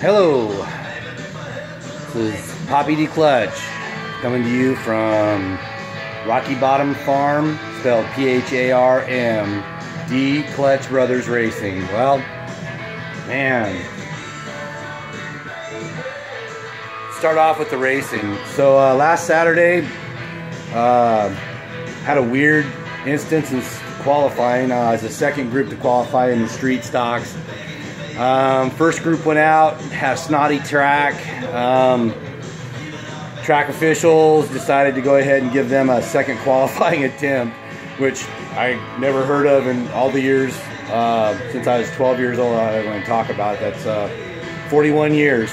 Hello, this is Poppy DeClutch coming to you from Rocky Bottom Farm, spelled P-H-A-R-M, DeClutch Brothers Racing. Well, man, start off with the racing. So last Saturday, had a weird instance in qualifying. As a second group to qualify in the street stocks. First group went out, had a snotty track. Track officials decided to go ahead and give them a second qualifying attempt, which I never heard of in all the years since I was 12 years old. I want to talk about it. That's 41 years.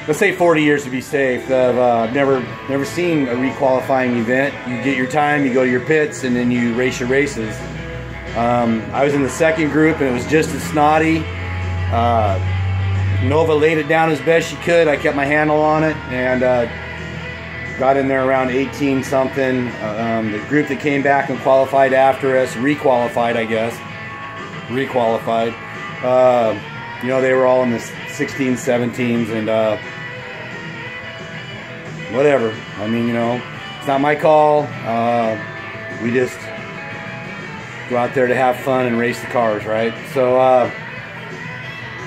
Let's say 40 years to be safe. I've never seen a requalifying event. You get your time, you go to your pits, and then you race your races. I was in the second group, and it was just as snotty. Nova laid it down as best she could. I kept my handle on it, and got in there around 18 something. The group that came back and qualified after us, requalified, I guess. Requalified. You know, they were all in the 16s, 17s, and whatever. I mean, you know, it's not my call. We just go out there to have fun and race the cars, right? So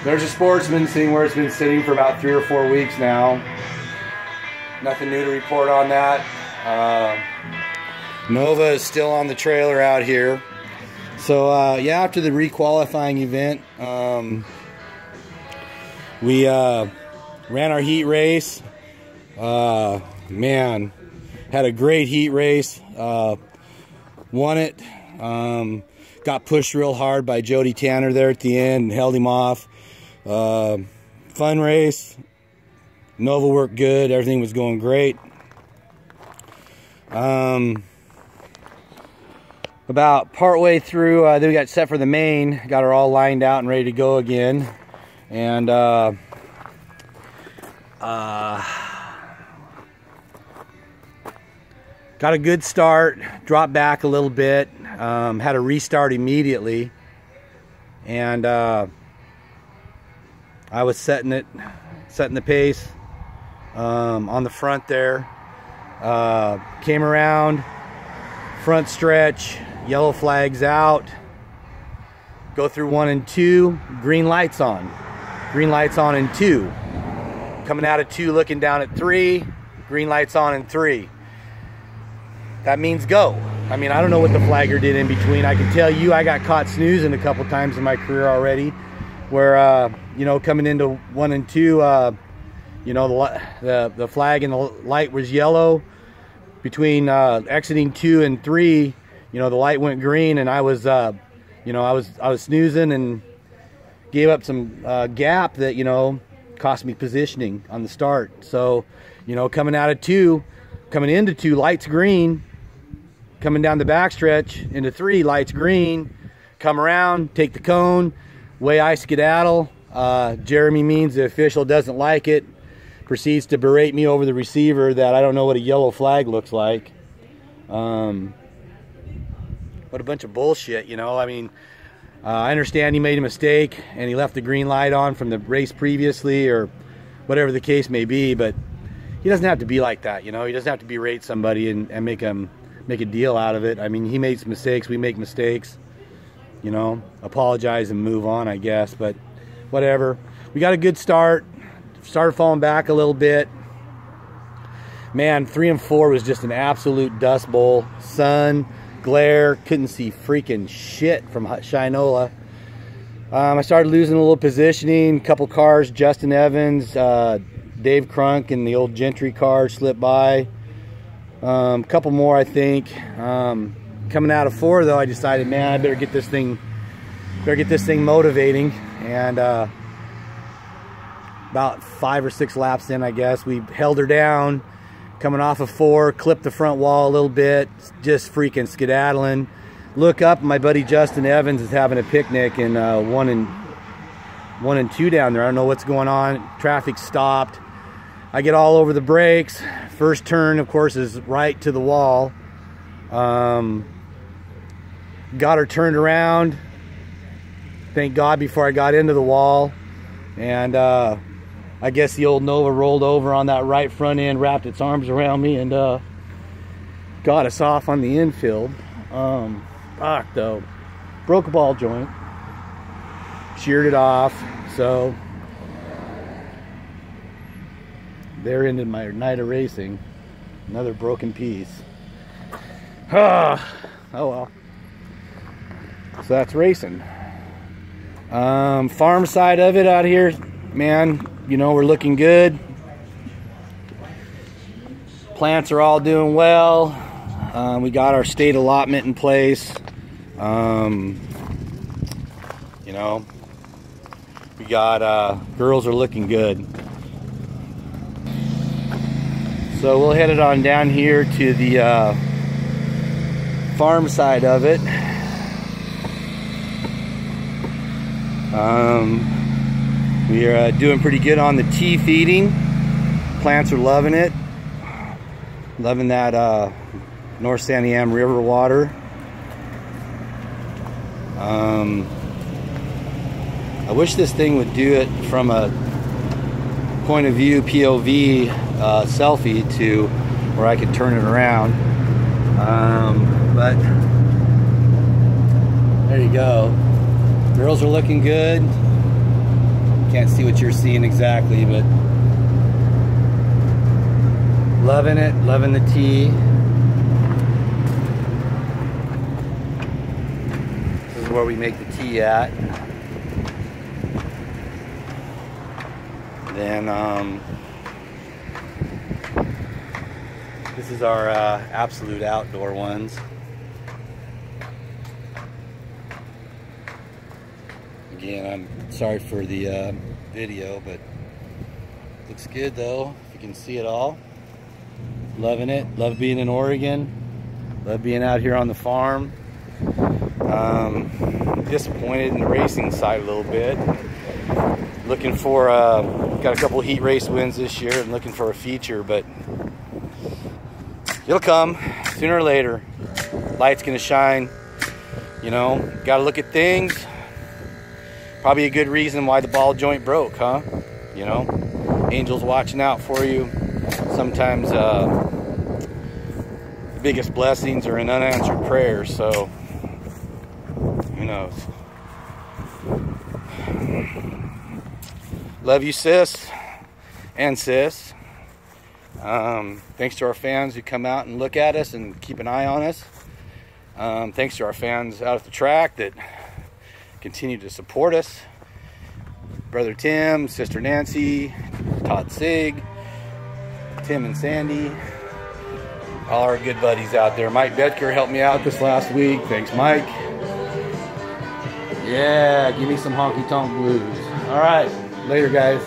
there's a Sportsman sitting where it's been sitting for about 3 or 4 weeks now. Nothing new to report on that. Nova is still on the trailer out here. So yeah, after the requalifying event, we ran our heat race. Man, had a great heat race. Won it. Got pushed real hard by Jody Tanner there at the end and held him off. Fun race. Nova worked good. Everything was going great. About partway through, then we got set for the main. Got her all lined out and ready to go again. And got a good start. Dropped back a little bit. Had to restart immediately. And I was setting the pace on the front there. Came around, front stretch, yellow flags out. Go through 1 and 2, green lights on. Green lights on in 2. Coming out of 2, looking down at 3, green lights on in 3. That means go. I mean, I don't know what the flagger did in between. I can tell you I got caught snoozing a couple times in my career already, where you know, coming into 1 and 2, you know, the flag and the light was yellow. Between exiting 2 and 3, you know, the light went green, and I was you know, I was snoozing and gave up some gap that, you know, cost me positioning on the start. So, you know, coming out of 2, coming into 2, lights green. Coming down the backstretch into 3, lights green. Come around, take the cone. Way I skedaddle. Jeremy Means, the official, doesn't like it. Proceeds to berate me over the receiver that I don't know what a yellow flag looks like. What a bunch of bullshit, you know. I mean, I understand he made a mistake and he left the green light on from the race previously, or whatever the case may be, but he doesn't have to be like that, you know. He doesn't have to berate somebody and make a deal out of it. I mean, he made some mistakes. We make mistakes. You know, apologize and move on, I guess. But whatever. We got a good start. Started falling back a little bit. Man, 3 and 4 was just an absolute dust bowl. Sun, glare, couldn't see freaking shit from Shinola. I started losing a little positioning. A couple cars, Justin Evans, Dave Crunk, and the old Gentry car slipped by. Couple more, I think. Coming out of 4, though, I decided, man, I better get this thing motivating. And about 5 or 6 laps in, I guess, we held her down. Coming off of 4, clipped the front wall a little bit, just freaking skedaddling. Look up, my buddy Justin Evans is having a picnic in 1 and 2 down there. I don't know what's going on. Traffic stopped. I get all over the brakes. First turn, of course, is right to the wall. Got her turned around. Thank God before I got into the wall. And I guess the old Nova rolled over on that right front end, wrapped its arms around me, and got us off on the infield. Fuck though. Broke a ball joint. Sheared it off. So there ended my night of racing. Another broken piece. Oh well. So that's racing. Farm side of it out here, man, you know, we're looking good. Plants are all doing well. We got our state allotment in place. You know, we got girls are looking good. So we'll head it on down here to the farm side of it. We are doing pretty good on the tea feeding. Plants are loving it. Loving that North Santiam River water. I wish this thing would do it from a point of view POV selfie to where I could turn it around. But there you go. Girls are looking good. Can't see what you're seeing exactly, but loving it, loving the tea. This is where we make the tea at. Then this is our absolute outdoor ones. Again, I'm sorry for the video, but looks good though, if you can see it all. Loving it. Love being in Oregon. Love being out here on the farm. Disappointed in the racing side a little bit. Looking for, got a couple heat race wins this year and looking for a feature, but it'll come sooner or later. Light's gonna shine. You know, gotta look at things. Probably a good reason why the ball joint broke, huh? You know, angels watching out for you. Sometimes the biggest blessings are in unanswered prayers, so who knows. Love you, sis and sis. Thanks to our fans who come out and look at us and keep an eye on us. Thanks to our fans out at the track that continue to support us. Brother Tim, Sister Nancy, Todd Sig, Tim and Sandy, all our good buddies out there. Mike Bedker helped me out this last week. Thanks, Mike. Yeah, give me some honky tonk blues. All right, later, guys.